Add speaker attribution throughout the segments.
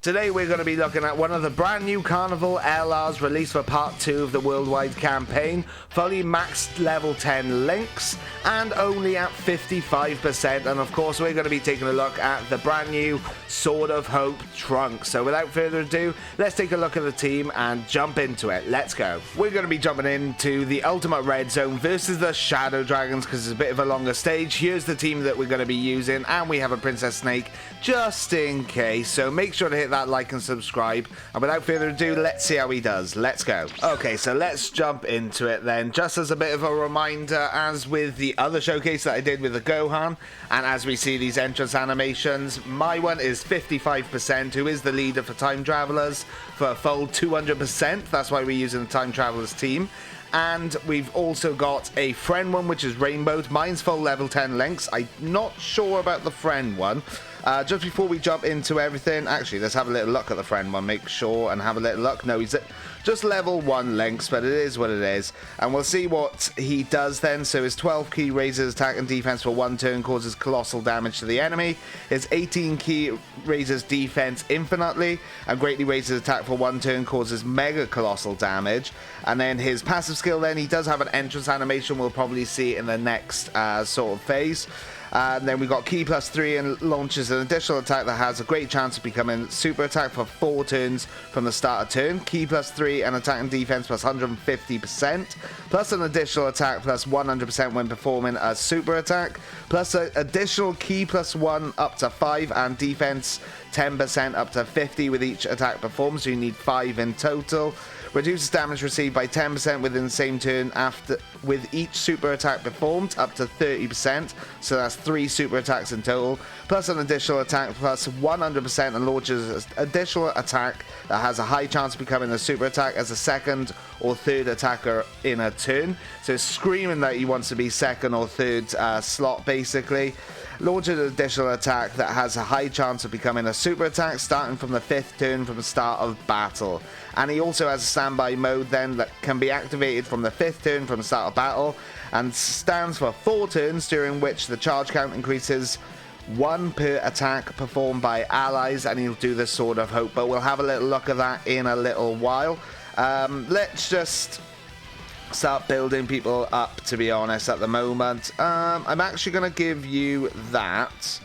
Speaker 1: Today we're going to be looking at one of the brand new Carnival LRs released for part 2 of the worldwide campaign, fully maxed level 10 links and only at 55%, and of course we're going to be taking a look at the brand new Sword of Hope trunks. So without further ado, let's take a look at the team and jump into it. Let's go. We're going to be jumping into the Ultimate Red Zone versus the Shadow Dragons because it's a bit of a longer stage. Here's the team that we're going to be using, and we have a Princess Snake just in case, so make sure to hit that like and subscribe, and without further ado, let's see how he does. Let's go. Okay, so let's jump into it then. Just as a bit of a reminder, as with the other showcase that I did with the Gohan, and as we see these entrance animations, my one is 55%, who is the leader for Time Travelers, for a full 200%. That's why we're using the Time Travelers team. And we've also got a friend one, which is rainbowed. Mine's full level 10 links. I'm not sure about the friend one. Just before we jump into everything, actually, let's have a little look at the friend one. Make sure and have a little look. No, he's just level 1 links, but it is what it is. And we'll see what he does then. So his 12 key raises attack and defense for 1 turn, causes colossal damage to the enemy. His 18 key raises defense infinitely and greatly raises attack for 1 turn, causes mega colossal damage. And then his passive skill then, he does have an entrance animation. We'll probably see in the next sort of phase. And then we got Key +3 and launches an additional attack that has a great chance of becoming super attack for 4 turns from the start of turn. Key +3 and attack and defense plus 150%, plus an additional attack plus 100% when performing a super attack, plus an additional Key +1 up to 5 and defense 10% up to 50 with each attack performed, so you need 5 in total. Reduces damage received by 10% within the same turn after with each super attack performed up to 30%, so that's 3 super attacks in total, plus an additional attack plus 100% and launches an additional attack that has a high chance of becoming a super attack as a second or third attacker in a turn. So it's screaming that he wants to be second or third slot basically. Launches an additional attack that has a high chance of becoming a super attack starting from the 5th turn from the start of battle. And he also has a standby mode then that can be activated from the 5th turn from the start of battle and stands for 4 turns, during which the charge count increases 1 per attack performed by allies, and he'll do the Sword of Hope, but we'll have a little look at that in a little while. Let's just start building people up, to be honest, at the moment. I'm actually going to give you that,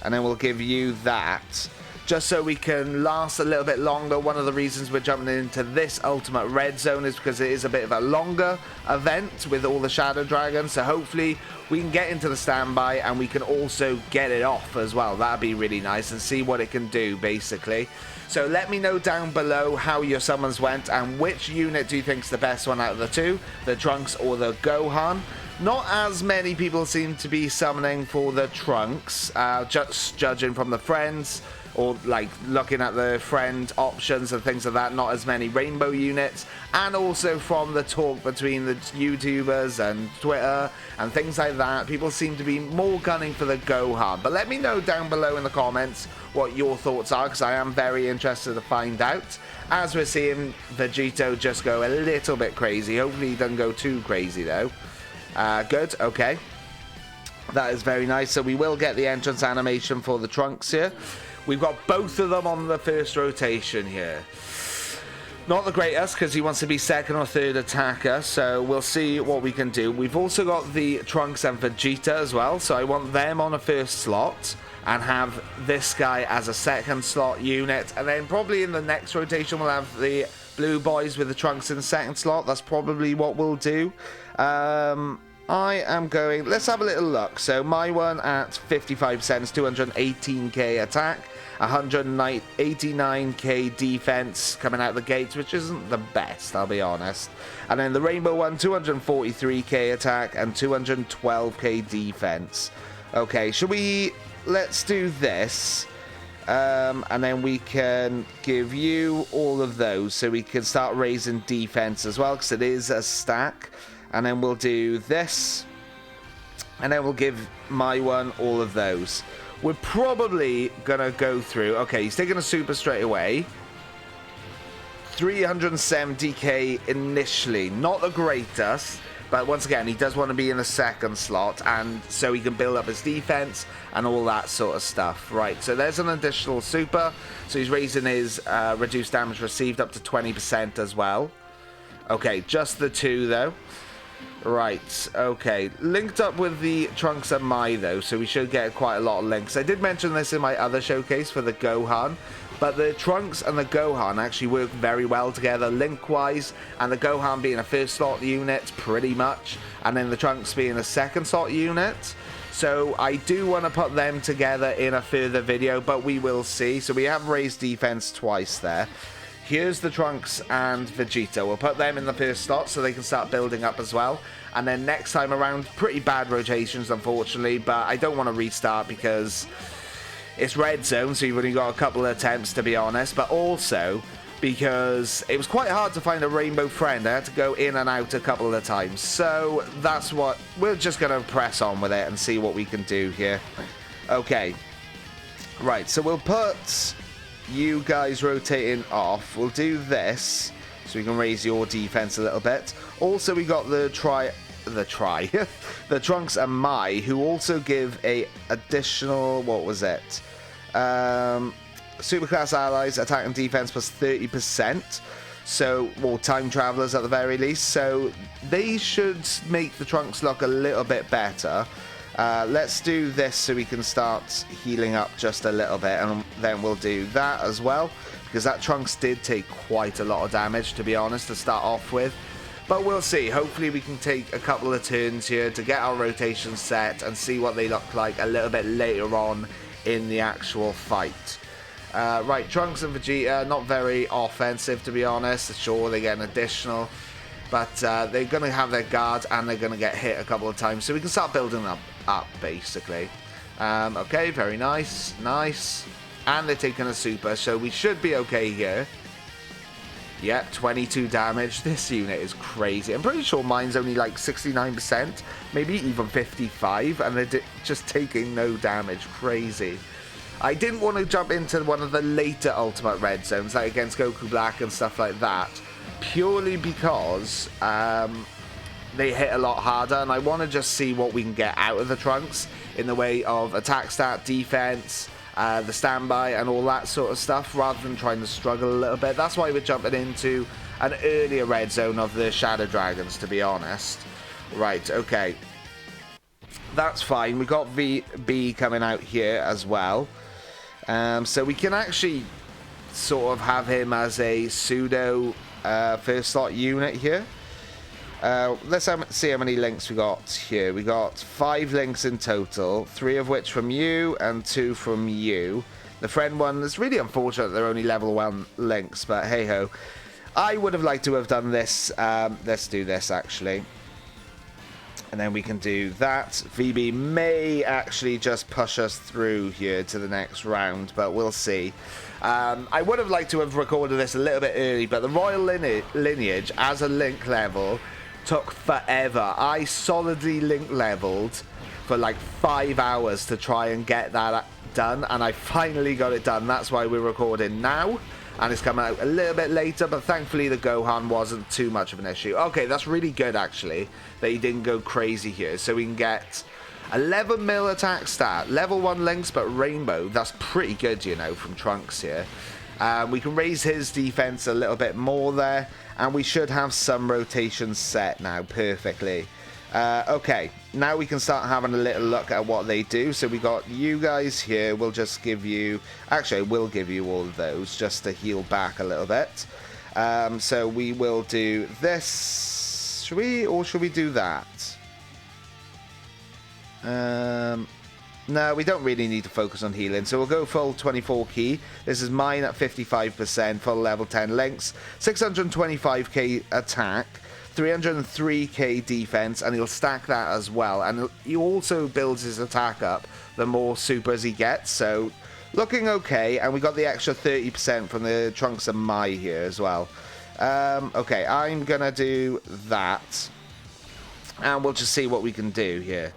Speaker 1: and then we'll give you that, just so we can last a little bit longer. One of the reasons we're jumping into this Ultimate Red Zone is because it is a bit of a longer event with all the Shadow Dragons, so hopefully we can get into the standby and we can also get it off as well. That'd be really nice, and see what it can do basically. So let me know down below how your summons went and which unit do you think is the best one out of the two, the Trunks or the Gohan. Not as many people seem to be summoning for the Trunks, just judging from the friends, or like looking at the friend options and things like that. Not as many rainbow units, and also from the talk between the YouTubers and Twitter and things like that, people seem to be more gunning for the Gohan. But let me know down below in the comments what your thoughts are, because I am very interested to find out, as we're seeing Vegito just go a little bit crazy. Hopefully he doesn't go too crazy though. Good, okay, that is very nice. So we will get the entrance animation for the Trunks here. We've got both of them on the first rotation here. Not the greatest, because he wants to be second or third attacker, so we'll see what we can do. We've also got the Trunks and Vegeta as well, so I want them on a first slot and have this guy as a second slot unit, and then probably in the next rotation we'll have the blue boys with the Trunks in the second slot. That's probably what we'll do. I am going, let's have a little look. So my one at 55% is 218k attack, 189k defense coming out the gates, which isn't the best, I'll be honest. And then the rainbow one, 243k attack and 212k defense. Okay, let's do this. And then we can give you all of those, so we can start raising defense as well, because it is a stack. And then we'll do this, and then we'll give my one all of those. We're probably gonna go through, okay, he's taking a super straight away, 370k initially, not the greatest, But once again, he does want to be in the second slot, and so he can build up his defense and all that sort of stuff. Right, so there's an additional super. So he's raising his reduced damage received up to 20% as well. Okay, just the 2 though. Right, okay. Linked up with the Trunks and Mai though, so we should get quite a lot of links. I did mention this in my other showcase for the Gohan, but the Trunks and the Gohan actually work very well together link-wise, and the Gohan being a first slot unit, pretty much, and then the Trunks being a second slot unit. So I do want to put them together in a further video, but we will see. So we have raised defense twice there. Here's the Trunks and Vegeta. We'll put them in the first slot so they can start building up as well. And then next time around, pretty bad rotations, unfortunately, but I don't want to restart because it's red zone, so you've only got a couple of attempts, to be honest, but also because it was quite hard to find a rainbow friend. I had to go in and out a couple of times, so that's what we're just going to press on with it and see what we can do here. Okay, right, so we'll put you guys rotating off. We'll do this so we can raise your defense a little bit. Also, we got the Trunks and Mai, who also give a additional, what was it? Superclass allies attack and defense plus 30%. So, well, time travelers at the very least. So they should make the Trunks look a little bit better. Let's do this so we can start healing up just a little bit, and then we'll do that as well, because that Trunks did take quite a lot of damage, to be honest, to start off with. But we'll see. Hopefully we can take a couple of turns here to get our rotation set and see what they look like a little bit later on in the actual fight. Right, Trunks and Vegeta, not very offensive, to be honest. Sure, they get an additional, but they're going to have their guard and they're going to get hit a couple of times, so we can start building them up basically. Okay, very nice, nice. And they're taking a super, so we should be okay here. Yeah, 22 damage. This unit is crazy. I'm pretty sure mine's only like 69%, maybe even 55%, and they're just taking no damage. Crazy. I didn't want to jump into one of the later Ultimate Red Zones, like against Goku Black and stuff like that, purely because they hit a lot harder, and I want to just see what we can get out of the Trunks in the way of attack stat, defense, the standby and all that sort of stuff, rather than trying to struggle a little bit. That's why we're jumping into an earlier red zone of the Shadow Dragons, to be honest. Right, okay. That's fine. We got VB coming out here as well. So we can actually sort of have him as a pseudo first slot unit here. Let's see how many links we got here. We got 5 links in total, 3 of which from you and 2 from you. The friend one, it's really unfortunate they're only level 1 links, but hey ho. I would have liked to have done this. Let's do this actually. And then we can do that. VB may actually just push us through here to the next round, but we'll see. I would have liked to have recorded this a little bit early, but the Royal Lineage as a link level took forever. I solidly link leveled for like 5 hours to try and get that done, and I finally got it done. That's why we're recording now, and it's coming out a little bit later, but thankfully the Gohan wasn't too much of an issue. Okay, that's really good actually that he didn't go crazy here, so we can get 11 mil attack stat, level 1 links but rainbow. That's pretty good, you know, from Trunks here. We can raise his defense a little bit more there, and we should have some rotations set now perfectly. Okay, now we can start having a little look at what they do. So we got you guys here. We'll just give you, actually I will give you all of those just to heal back a little bit. So we will do this. Should we, or should we do that? No, we don't really need to focus on healing, so we'll go full 24 key. This is mine at 55%, full level 10 links, 625k attack, 303k defense, and he'll stack that as well. And he also builds his attack up the more supers he gets, so looking okay. And we got the extra 30% from the Trunks and Mai here as well. Okay, I'm gonna do that, and we'll just see what we can do here.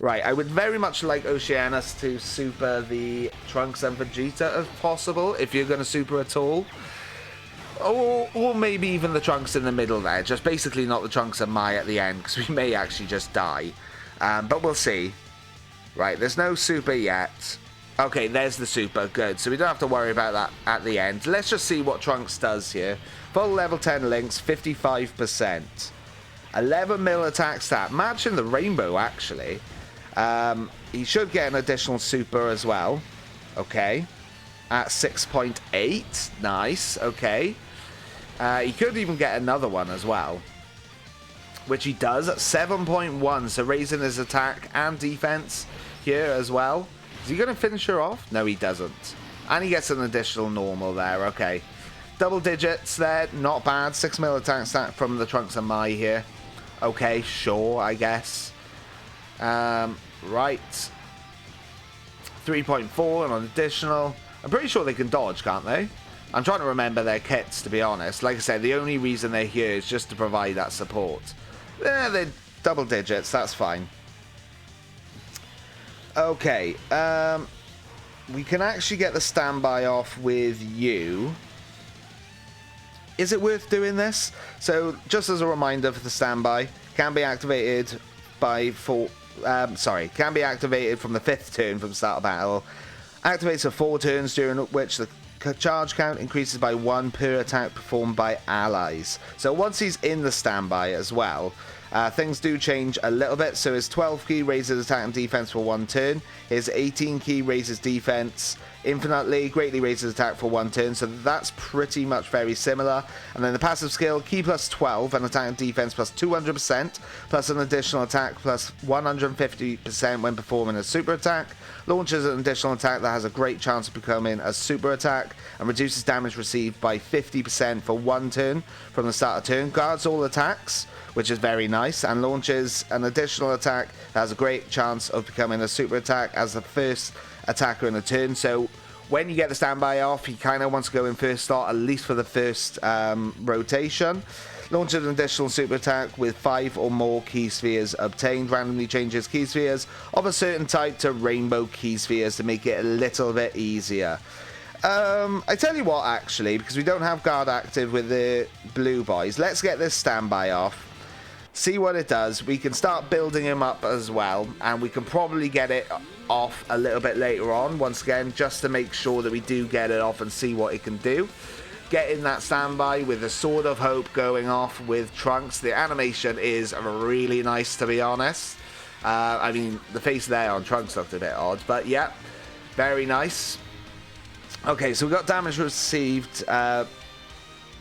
Speaker 1: Right, I would very much like Oceanus to super the Trunks and Vegeta if possible, if you're going to super at all. Or maybe even the Trunks in the middle there. Just basically not the Trunks and Mai at the end, because we may actually just die. But we'll see. Right, there's no super yet. Okay, there's the super. Good. So we don't have to worry about that at the end. Let's just see what Trunks does here. Full level 10 links, 55%. 11 mil attack stat. Matching the rainbow, actually. He should get an additional super as well. Okay. At 6.8. Nice. Okay. He could even get another one as well, which he does at 7.1, so raising his attack and defense here as well. Is he going to finish her off? No, he doesn't. And he gets an additional normal there. Okay. Double digits there. Not bad. 6 mil attack stat from the Trunks and Mai here. Okay, sure, I guess. Right. 3.4 and an additional. I'm pretty sure they can dodge, can't they? I'm trying to remember their kits, to be honest. Like I said, the only reason they're here is just to provide that support. They're double digits, that's fine. Okay, we can actually get the standby off with you. Is it worth doing this? So, just as a reminder for the standby, can be activated by can be activated from the 5th turn from the start of battle. Activates for 4 turns, during which the charge count increases by 1 per attack performed by allies. So once he's in the standby as well, things do change a little bit. So his 12 key raises attack and defense for 1 turn. His 18 key raises defense infinitely, greatly raises attack for 1 turn. So that's pretty much very similar. And then the passive skill, key plus 12 and attack and defense plus 200%, plus an additional attack plus 150% when performing a super attack. Launches an additional attack that has a great chance of becoming a super attack and reduces damage received by 50% for 1 turn from the start of turn. Guards all attacks, which is very nice, and launches an additional attack that has a great chance of becoming a super attack as the first attacker in a turn. So when you get the standby off, he kind of wants to go in first slot, at least for the first rotation. Launches an additional super attack with 5 or more key spheres obtained. Randomly changes key spheres of a certain type to rainbow key spheres to make it a little bit easier. I tell you what, actually, because we don't have guard active with the blue boys, let's get this standby off. See what it does. We can start building him up as well, and we can probably get it off a little bit later on, once again, just to make sure that we do get it off and see what it can do. Getting that standby with the Sword of Hope going off with Trunks. The animation is really nice, to be honest. I mean, the face there on Trunks looked a bit odd, but yeah, very nice. Okay, so we got damage received,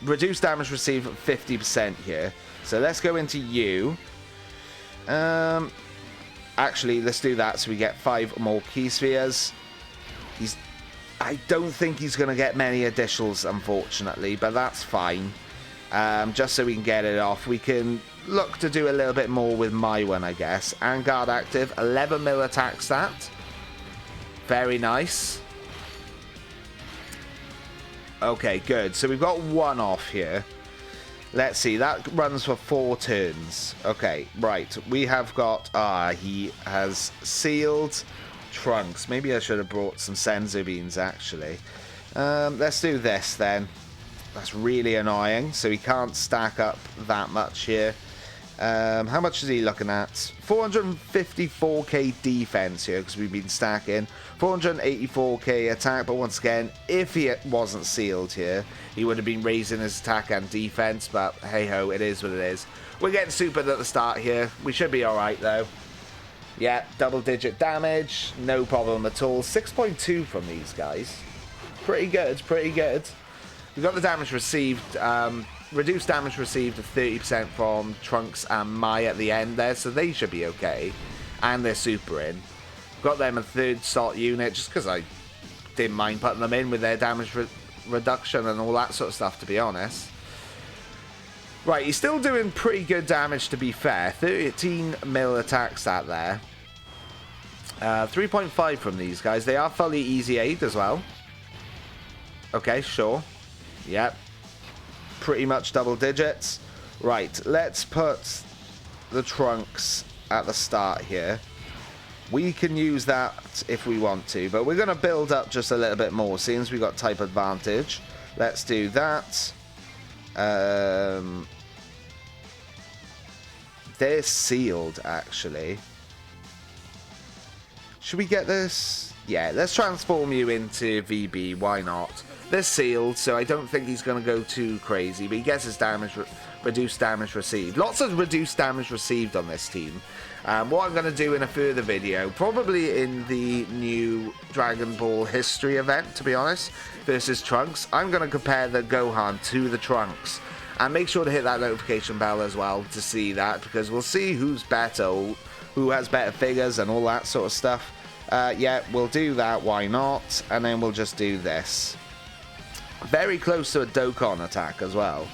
Speaker 1: reduced damage received 50% here. So let's go into you. Actually, let's do that so we get 5 more key spheres. I don't think he's going to get many additionals, unfortunately, but that's fine. Just so we can get it off. We can look to do a little bit more with my one, I guess. And guard active, 11 mil attack stat. Very nice. Okay, good. So we've got 1 off here. Let's see, that runs for 4 turns. Okay, right. We have got... he has sealed Trunks. Maybe I should have brought some Senzu beans, actually. Let's do this, then. That's really annoying. So he can't stack up that much here. How much is he looking at? 454k defense here, because we've been stacking. 484k attack, but once again, if he wasn't sealed here, he would have been raising his attack and defense, but hey-ho, it is what it is. We're getting supered at the start here. We should be alright, though. Yeah, double-digit damage, no problem at all. 6.2 from these guys. Pretty good, pretty good. We've got the damage received, reduced damage received of 30% from Trunks and Mai at the end there, so they should be okay. And they're super in. Got them a 3rd slot unit, just because I didn't mind putting them in with their damage reduction and all that sort of stuff, to be honest. Right, he's still doing pretty good damage, to be fair. 13 mil attack stat there. 3.5 from these guys. They are fully easy aid as well. Okay, sure. Yep. Pretty much double digits. Right, let's put the Trunks at the start here. We can use that if we want to, but we're going to build up just a little bit more, since we got type advantage. Let's do that. They're sealed, actually. Should we get this? Yeah, let's transform you into VB. Why not? They're sealed, so I don't think he's going to go too crazy. But he gets his damage, reduced damage received. Lots of reduced damage received on this team. What I'm going to do in a further video, probably in the new Dragon Ball History event, to be honest, versus Trunks, I'm going to compare the Gohan to the Trunks. And make sure to hit that notification bell as well to see that, because we'll see who's better, who has better figures and all that sort of stuff. Yeah, we'll do that, why not? And then we'll just do this. Very close to a Dokkan attack as well.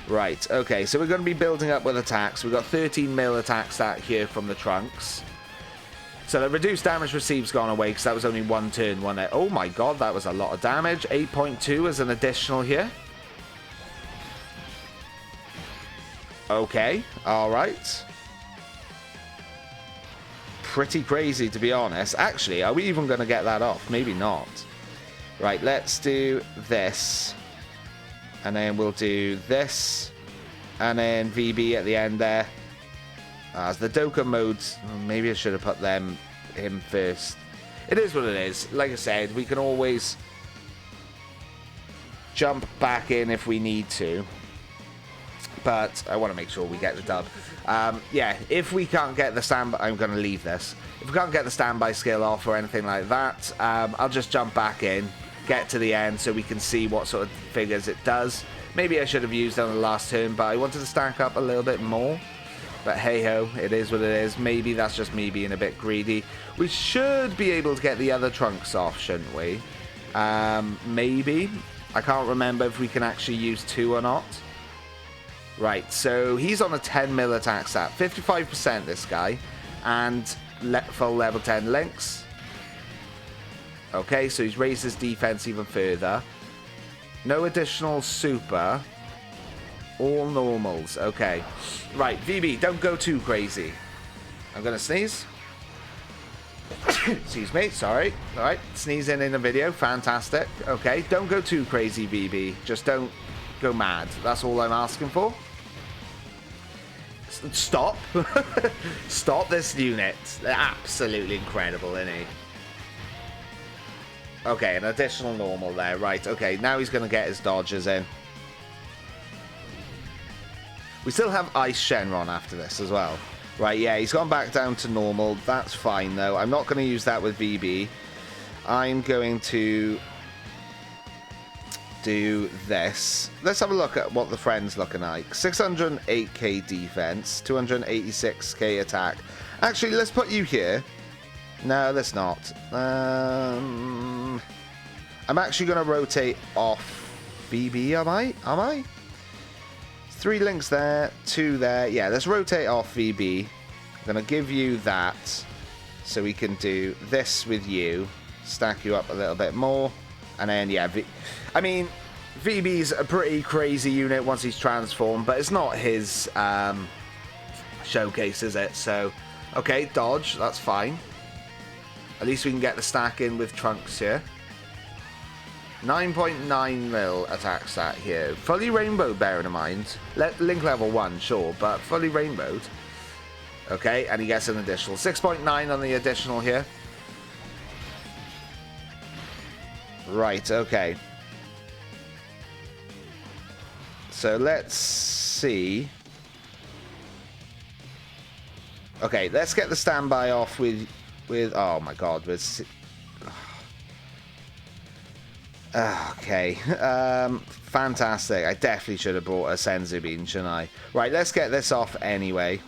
Speaker 1: Right, okay, so we're going to be building up with attacks. We've got 13 mil attack stat here from the Trunks. So the reduced damage received's gone away because that was only one turn, wasn't it? Oh my god, that was a lot of damage. 8.2 as an additional here. Okay, alright. Pretty crazy, to be honest. Actually, are we even going to get that off? Maybe not. Right, let's do this. And then we'll do this. And then VB at the end there. As the Dokkan modes, maybe I should have put him first. It is what it is. Like I said, we can always jump back in if we need to. But I want to make sure we get the dub. Yeah, if we can't get the standby, I'm going to leave this. If we can't get the standby skill off or anything like that, I'll just jump back in, get to the end so we can see what sort of figures it does. Maybe I should have used it on the last turn, but I wanted to stack up a little bit more. But hey-ho, it is what it is. Maybe that's just me being a bit greedy. We should be able to get the other Trunks off, shouldn't we? Maybe. I can't remember if we can actually use 2 or not. Right, so he's on a 10 mil attack stat. 55% this guy. And full level 10 links. Okay, so he's raised his defense even further. No additional super. All normals. Okay. Right, VB, don't go too crazy. I'm going to sneeze. Excuse me, sorry. Alright, sneezing in a video. Fantastic. Okay, don't go too crazy, VB. Just don't go mad. That's all I'm asking for. Stop. Stop this unit. They're absolutely incredible, isn't he? Okay, an additional normal there. Right, okay, now he's going to get his dodges in. We still have Ice Shenron after this as well. Right, yeah, he's gone back down to normal. That's fine, though. I'm not going to use that with VB. I'm going to do this. Let's have a look at what the friend's looking like. 608k defense, 286k attack. Actually, let's put you here. No, let's not. I'm actually going to rotate off VB, am I? 3 links there, 2 there. Yeah, let's rotate off VB. I'm going to give you that so we can do this with you. Stack you up a little bit more. And then, yeah, I mean, VB's a pretty crazy unit once he's transformed, but it's not his showcase, is it? So, okay, dodge, that's fine. At least we can get the stack in with Trunks here. 9.9 mil attack stat here. Fully rainbowed, bearing in mind. Link level 1, sure, but fully rainbowed. Okay, and he gets an additional 6.9 on the additional here. Right, okay. So let's see. Okay, let's get the standby off with oh my god, with okay. Fantastic. I definitely should have brought a Senzu Bean, shouldn't I? Right, let's get this off anyway.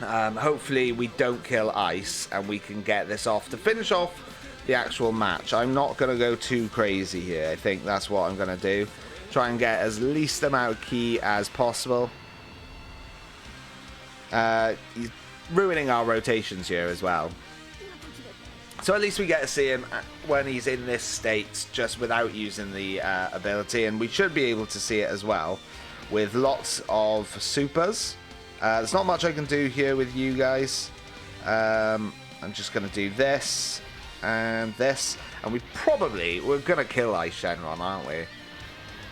Speaker 1: Hopefully we don't kill Ice and we can get this off to finish off the actual match. I'm not going to go too crazy here. I think that's what I'm going to do. Try and get as least amount of ki as possible. He's ruining our rotations here as well. So at least we get to see him when he's in this state, just without using the ability. And we should be able to see it as well with lots of supers. There's not much I can do here with you guys. I'm just going to do this and this. And we're going to kill Ice Shenron, aren't we?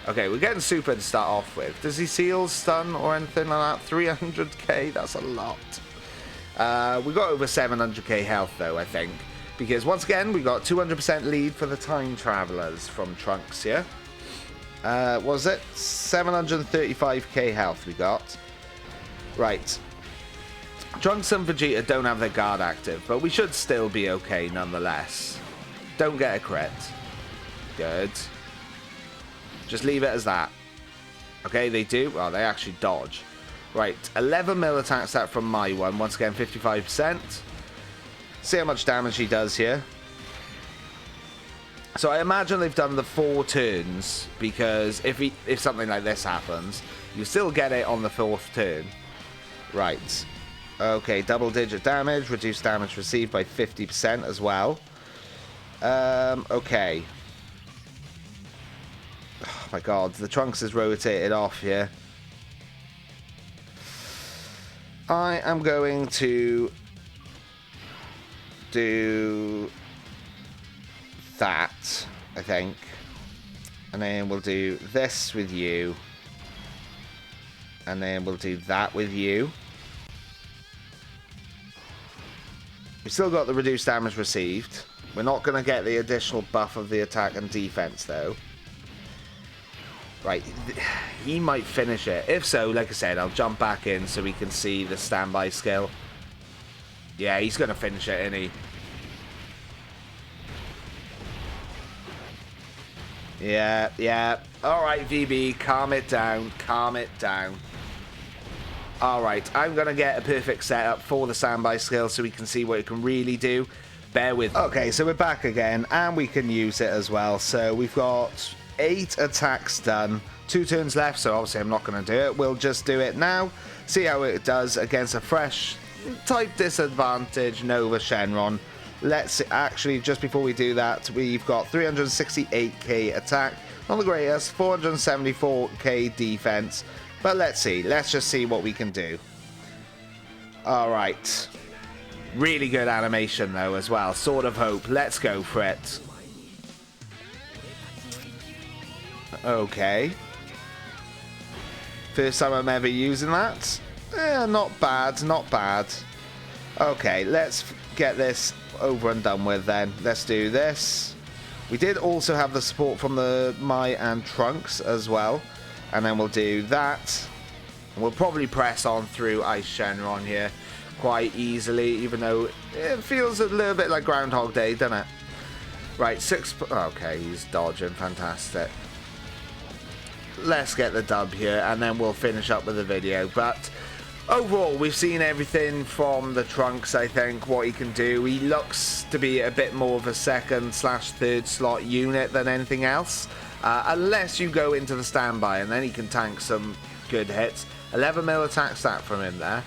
Speaker 1: Okay, we're getting super to start off with. Does he seal, stun, or anything like that? 300k? That's a lot. We got over 700k health, though, I think. Because, once again, we got 200% lead for the Time Travelers from Trunks here. What was it? 735k health we got. Right. Trunks and Vegeta don't have their guard active, but we should still be okay nonetheless. Don't get a crit. Good. Just leave it as that. Okay, they do. Well, they actually dodge. Right, 11 mil attack stat from my one. Once again, 55%. See how much damage he does here. So I imagine they've done the 4 turns, because if something like this happens, you still get it on the 4th turn. Right. Okay, double-digit damage. Reduced damage received by 50% as well. Okay. Oh my god, the Trunks is rotated off here. I am going to do that, I think. And then we'll do this with you. And then we'll do that with you. We've still got the reduced damage received. We're not going to get the additional buff of the attack and defense, though. Right, he might finish it. If so, like I said, I'll jump back in so we can see the standby skill. Yeah, he's going to finish it, isn't he? Yeah, yeah. Alright, VB, calm it down. Calm it down. Alright, I'm going to get a perfect setup for the standby skill so we can see what it can really do. Bear with me. Okay, so we're back again, and we can use it as well. So we've got 8 attacks done. 2 turns left, so obviously I'm not going to do it. We'll just do it now. See how it does against a fresh type disadvantage Nova Shenron. Let's actually, just before we do that, we've got 368k attack, not the greatest, 474k defense. But let's see. Let's just see what we can do. Alright. Really good animation, though, as well. Sword of Hope. Let's go for it. Okay. First time I'm ever using that. Not bad, not bad. Okay, let's get this over and done with then. Let's do this. We did also have the support from the Mai and Trunks as well. And then we'll do that. And we'll probably press on through Ice Shenron here quite easily, even though it feels a little bit like Groundhog Day, doesn't it? Right, 6... Okay, he's dodging. Fantastic. Let's get the dub here, and then we'll finish up with the video. But overall, we've seen everything from the Trunks, I think, what he can do. He looks to be a bit more of a 2nd/3rd slot unit than anything else. Unless you go into the standby, and then he can tank some good hits. 11 mil attack stat from him there.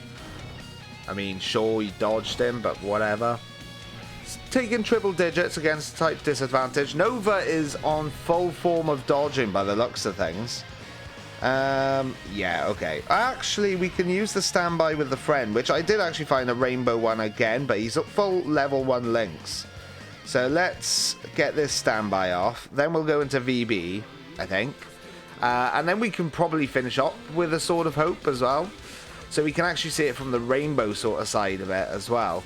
Speaker 1: I mean, sure, he dodged him, but whatever. Taking triple digits against type disadvantage. Nova is on full form of dodging by the looks of things. Yeah, okay. Actually, we can use the standby with the friend, which I did actually find a rainbow one again, but he's at full level 1 links. So let's get this standby off. Then we'll go into VB, I think. And then we can probably finish up with a Sword of Hope as well. So we can actually see it from the rainbow sort of side of it as well.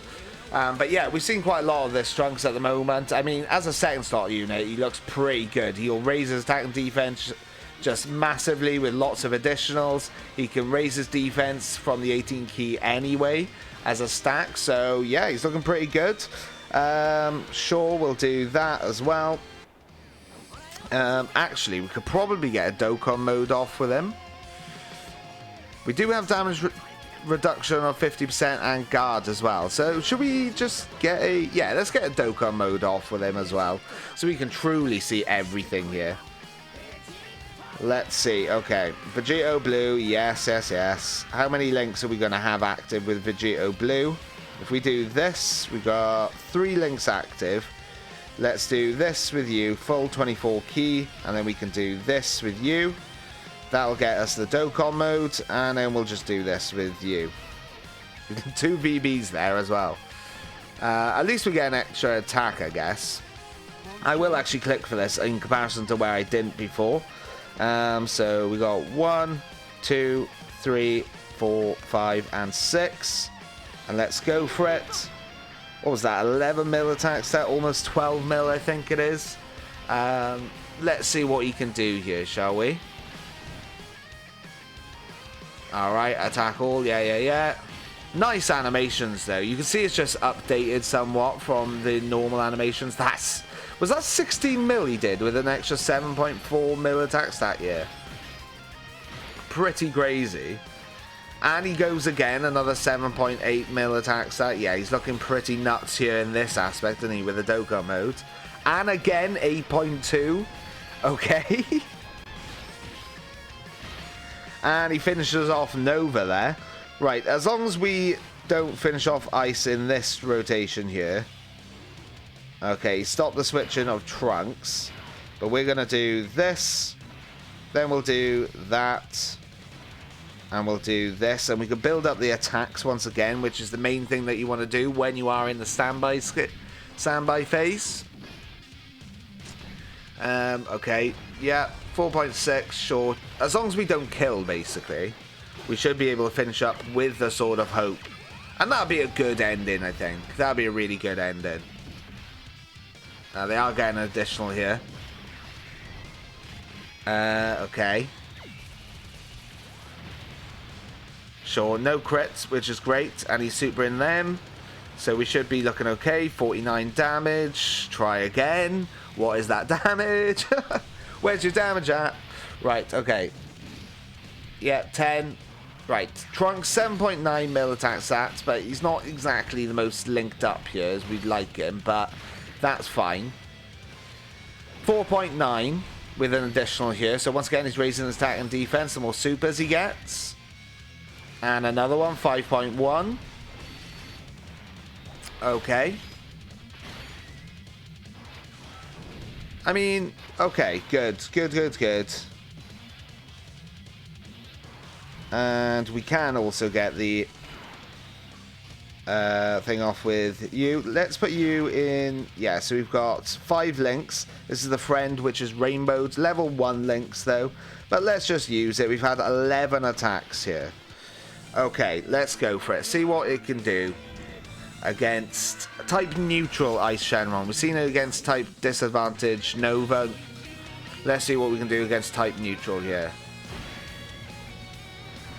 Speaker 1: But yeah, we've seen quite a lot of this Trunks at the moment. I mean, as a 2nd slot unit, he looks pretty good. He'll raise his attack and defense just massively with lots of additionals. He can raise his defense from the 18 key anyway as a stack. So yeah, he's looking pretty good. Sure, we'll do that as well. Actually, we could probably get a Dokkan mode off with him. We do have damage reduction of 50% and guard as well. So should we just get a... Yeah, let's get a Dokkan mode off with him as well. So we can truly see everything here. Let's see. Okay. Vegito Blue. Yes, yes, yes. How many links are we going to have active with Vegito Blue? If we do this, we got 3 links active. Let's do this with you. Full 24 key. And then we can do this with you. That'll get us the Dokkan mode, and then we'll just do this with you. 2 VBs there as well. At least we get an extra attack, I guess. I will actually click for this in comparison to where I didn't before. So we got 1, 2, 3, 4, 5, and 6. And let's go for it. What was that? 11 mil attack stat, almost 12 mil, I think it is. Let's see what he can do here, shall we? Alright, attack all. Yeah. Nice animations, though. You can see it's just updated somewhat from the normal animations. Was that 16 mil he did with an extra 7.4 mil attack stat? Yeah. Pretty crazy. And he goes again, another 7.8 mil attack stat. Yeah, he's looking pretty nuts here in this aspect, isn't he, with the Dokkan mode. And again, 8.2. Okay. And he finishes off Nova there. Right, as long as we don't finish off Ice in this rotation here. Okay, stop the switching of Trunks. But we're going to do this. Then we'll do that. And we'll do this. And we can build up the attacks once again, which is the main thing that you want to do when you are in the standby phase. Okay, yeah, 4.6, sure. As long as we don't kill, basically, we should be able to finish up with the Sword of Hope. And that'll be a good ending, I think. That'll be a really good ending. They are getting an additional here. Okay. Sure, no crits, which is great. And he's super in them. So we should be looking okay. 49 damage. Try again. What is that damage? Where's your damage at? Right, okay. Yeah, 10. Right, Trunks 7.9 mil attack stats, but he's not exactly the most linked up here as we'd like him, but that's fine. 4.9 with an additional here. So once again, he's raising his attack and defense, the more supers he gets. And another one, 5.1. Okay. I mean, okay, good. And we can also get the thing off with you. Let's put you in. Yeah, so we've got 5 links. This is the friend, which is rainbowed. Level 1 links, though. But let's just use it. We've had 11 attacks here. Okay, let's go for it. See what it can do against type neutral Ice Shenron. We've seen it against type disadvantage Nova. Let's see what we can do against type neutral here.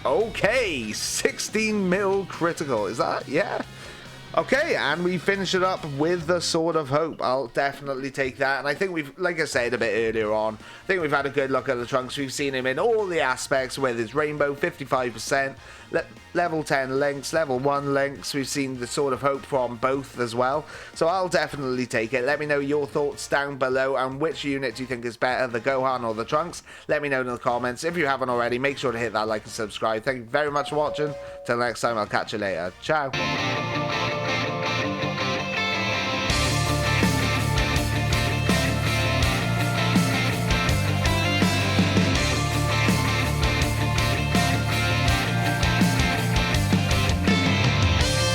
Speaker 1: Okay, 16 mil critical. Is that? Yeah. Okay, and we finish it up with the Sword of Hope. I'll definitely take that. And I think we've, like I said a bit earlier on, I think we've had a good look at the Trunks. We've seen him in all the aspects, whether it's Rainbow, 55%, level 10 links, level 1 links. We've seen the Sword of Hope from both as well. So I'll definitely take it. Let me know your thoughts down below and which unit do you think is better, the Gohan or the Trunks. Let me know in the comments. If you haven't already, make sure to hit that like and subscribe. Thank you very much for watching. Till next time, I'll catch you later. Ciao.